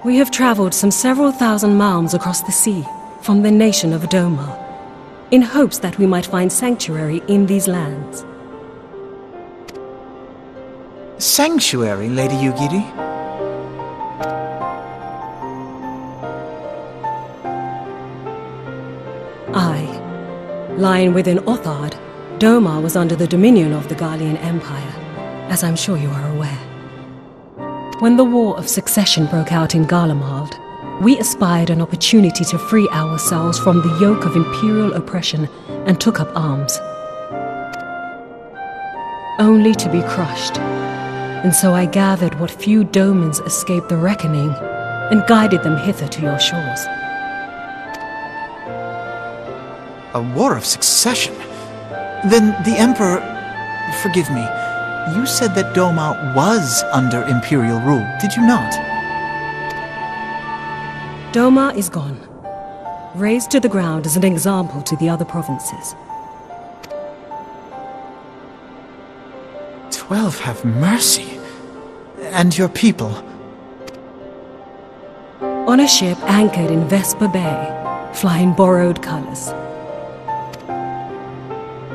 We have traveled some several thousand miles across the sea, from the nation of Doma, in hopes that we might find sanctuary in these lands. Sanctuary, Lady Yugiri? Aye. Lying within Othard, Doma was under the dominion of the Garlean Empire, as I'm sure you are aware. When the War of Succession broke out in Garlemald, we espied an opportunity to free ourselves from the yoke of imperial oppression and took up arms. Only to be crushed. And so I gathered what few Domans escaped the reckoning and guided them hither to your shores. A war of succession? Then the Emperor... Forgive me. You said that Doma was under Imperial rule, did you not? Doma is gone. Razed to the ground as an example to the other provinces. 12 have mercy. And your people? On a ship anchored in Vesper Bay, flying borrowed colors.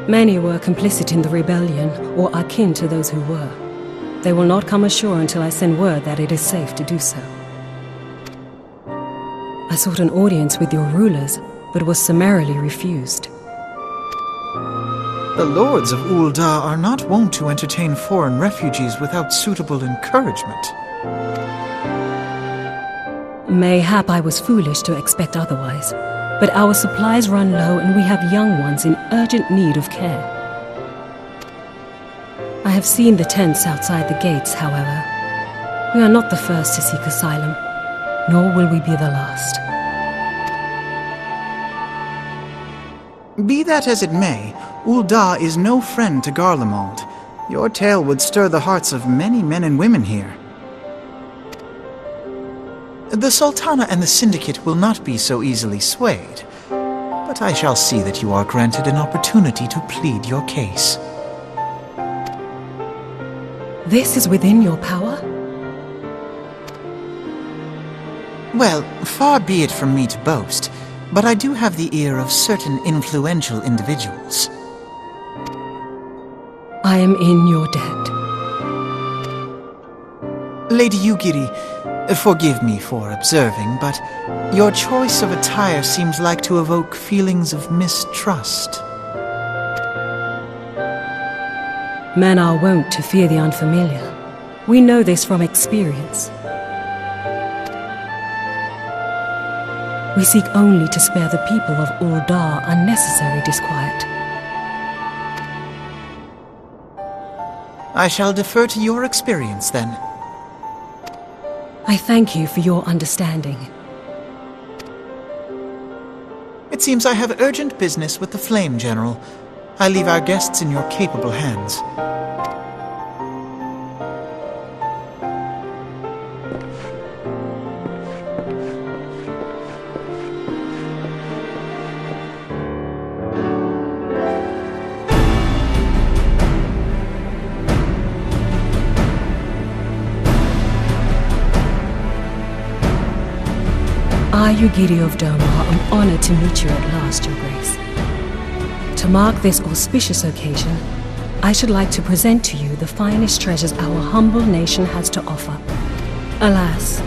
Many were complicit in the rebellion, or akin to those who were. They will not come ashore until I send word that it is safe to do so. I sought an audience with your rulers, but was summarily refused. The lords of Ul'dah are not wont to entertain foreign refugees without suitable encouragement. Mayhap I was foolish to expect otherwise. But our supplies run low and we have young ones in urgent need of care. I have seen the tents outside the gates, however. We are not the first to seek asylum, nor will we be the last. Be that as it may, Ul'dah is no friend to Garlemald. Your tale would stir the hearts of many men and women here. The Sultana and the Syndicate will not be so easily swayed, but I shall see that you are granted an opportunity to plead your case. This is within your power? Well, far be it from me to boast, but I do have the ear of certain influential individuals. I am in your debt. Lady Yugiri, forgive me for observing, but your choice of attire seems like to evoke feelings of mistrust. Men are wont to fear the unfamiliar. We know this from experience. We seek only to spare the people of Ul'dah unnecessary disquiet. I shall defer to your experience, then. I thank you for your understanding. It seems I have urgent business with the Flame General. I leave our guests in your capable hands. I, Yugiri of Doma, am honored to meet you at last, Your Grace. To mark this auspicious occasion, I should like to present to you the finest treasures our humble nation has to offer. Alas,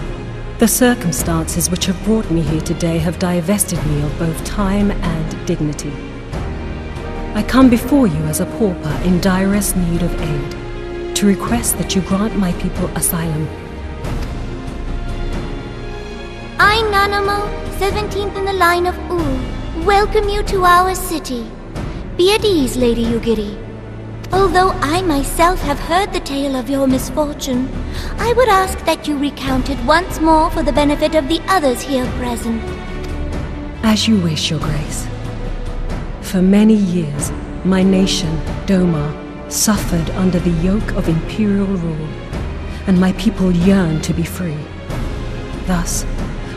the circumstances which have brought me here today have divested me of both time and dignity. I come before you as a pauper in direst need of aid, to request that you grant my people asylum. I, Nanamo, 17th in the line of Ul, welcome you to our city. Be at ease, Lady Yugiri. Although I myself have heard the tale of your misfortune, I would ask that you recount it once more for the benefit of the others here present. As you wish, Your Grace. For many years, my nation, Doma, suffered under the yoke of imperial rule, and my people yearned to be free. Thus,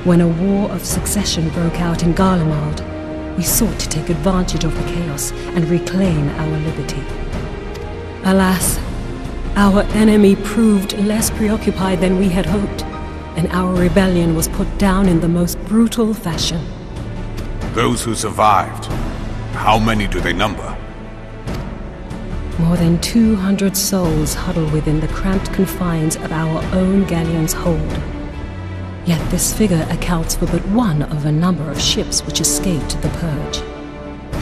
when a war of succession broke out in Garlemald, we sought to take advantage of the chaos and reclaim our liberty. Alas, our enemy proved less preoccupied than we had hoped, and our rebellion was put down in the most brutal fashion. Those who survived, how many do they number? More than 200 souls huddle within the cramped confines of our own galleon's hold. Yet this figure accounts for but one of a number of ships which escaped the Purge.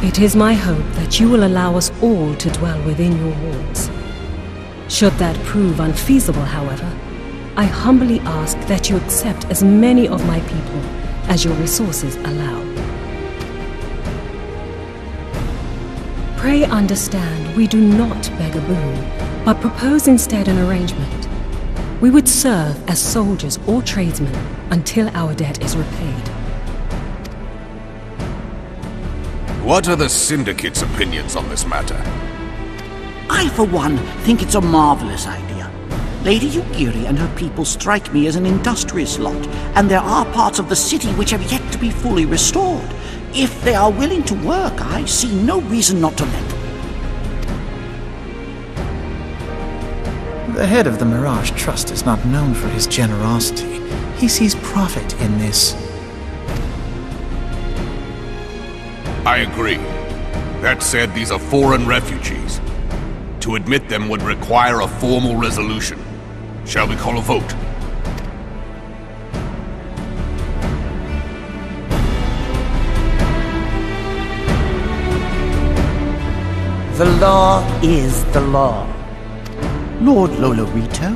It is my hope that you will allow us all to dwell within your walls. Should that prove unfeasible, however, I humbly ask that you accept as many of my people as your resources allow. Pray understand, we do not beg a boon, but propose instead an arrangement. We would serve as soldiers or tradesmen until our debt is repaid. What are the Syndicate's opinions on this matter? I, for one, think it's a marvelous idea. Lady Yugiri and her people strike me as an industrious lot, and there are parts of the city which have yet to be fully restored. If they are willing to work, I see no reason not to let them. The head of the Mirage Trust is not known for his generosity. He sees profit in this. I agree. That said, these are foreign refugees. To admit them would require a formal resolution. Shall we call a vote? The law is the law. Lord Lolorito?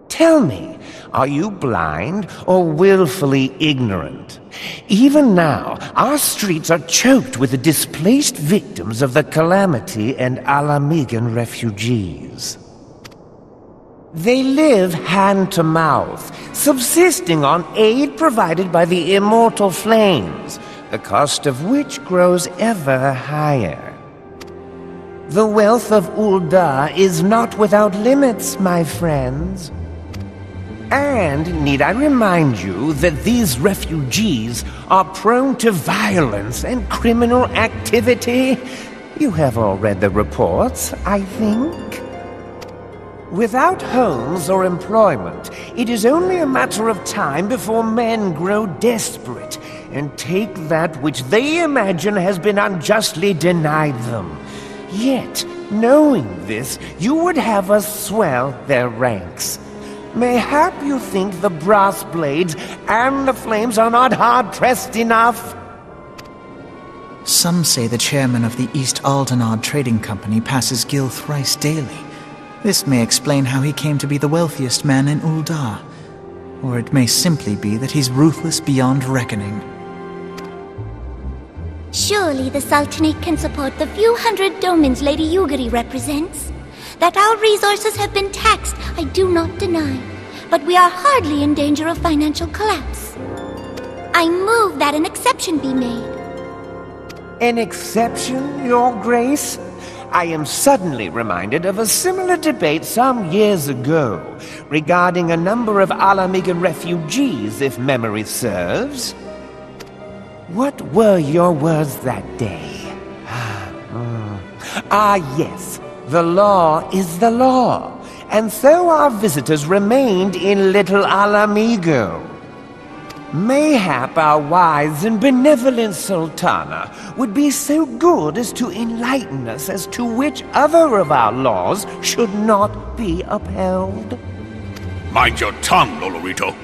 Tell me, are you blind or willfully ignorant? Even now, our streets are choked with the displaced victims of the Calamity and Alamigan refugees. They live hand to mouth, subsisting on aid provided by the immortal flames, the cost of which grows ever higher. The wealth of Ul'dah is not without limits, my friends. And need I remind you that these refugees are prone to violence and criminal activity? You have all read the reports, I think. Without homes or employment, it is only a matter of time before men grow desperate and take that which they imagine has been unjustly denied them. Yet, knowing this, you would have us swell their ranks. Mayhap you think the brass blades and the flames are not hard-pressed enough? Some say the chairman of the East Aldenard Trading Company passes Gil thrice daily. This may explain how he came to be the wealthiest man in Ul'dah. Or it may simply be that he's ruthless beyond reckoning. Surely the Sultanate can support the few hundred domins Lady Yugiri represents. That our resources have been taxed, I do not deny. But we are hardly in danger of financial collapse. I move that an exception be made. An exception, Your Grace? I am suddenly reminded of a similar debate some years ago regarding a number of Alamigan refugees, if memory serves. What were your words that day? Yes, the law is the law, and so our visitors remained in Little Alamigo. Mayhap our wise and benevolent Sultana would be so good as to enlighten us as to which other of our laws should not be upheld. Mind your tongue, Lolorito.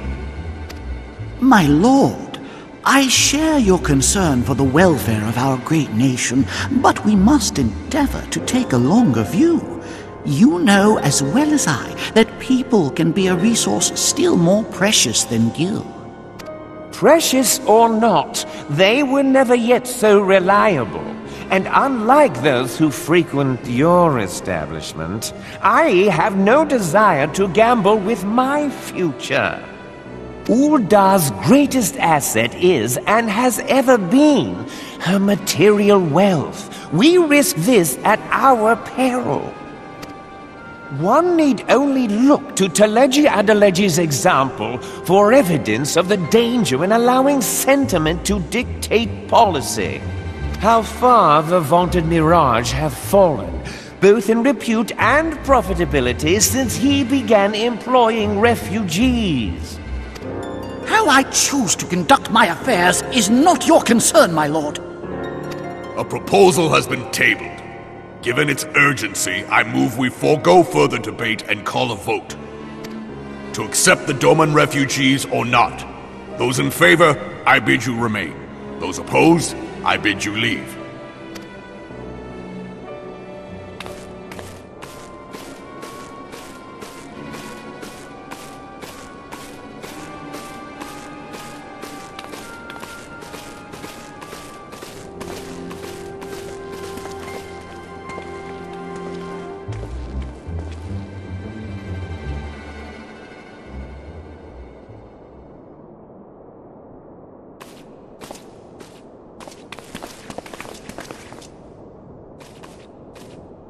My lord, I share your concern for the welfare of our great nation, but we must endeavor to take a longer view. You know as well as I that people can be a resource still more precious than Gil. Precious or not, they were never yet so reliable. And unlike those who frequent your establishment, I have no desire to gamble with my future. Ul'dah's greatest asset is, and has ever been, her material wealth. We risk this at our peril. One need only look to Teleji Adeleji's example for evidence of the danger in allowing sentiment to dictate policy. How far the vaunted Mirage have fallen, both in repute and profitability, since he began employing refugees. How I choose to conduct my affairs is not your concern, my lord. A proposal has been tabled. Given its urgency, I move we forego further debate and call a vote. To accept the Doman refugees or not. Those in favor, I bid you remain. Those opposed, I bid you leave.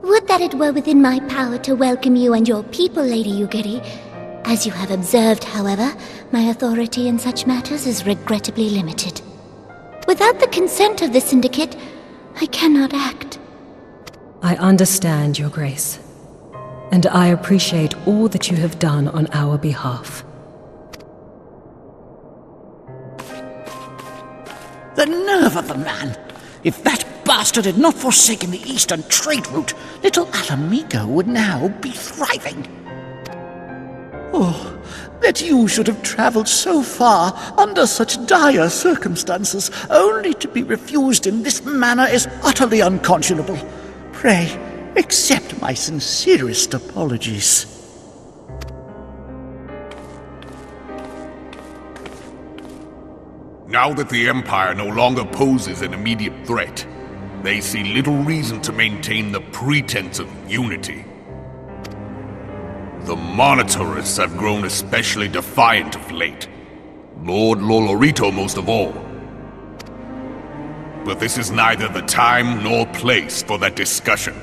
Would that it were within my power to welcome you and your people, Lady Yugiri. As you have observed, however, my authority in such matters is regrettably limited. Without the consent of the Syndicate, I cannot act. I understand, Your Grace, and I appreciate all that you have done on our behalf. The nerve of the man! If that bastard had not forsaken the eastern trade route, little Alamigo would now be thriving. Oh, that you should have traveled so far under such dire circumstances, only to be refused in this manner is utterly unconscionable. Pray, accept my sincerest apologies. Now that the Empire no longer poses an immediate threat, they see little reason to maintain the pretense of unity. The Monitorists have grown especially defiant of late. Lord Lolorito most of all. But this is neither the time nor place for that discussion.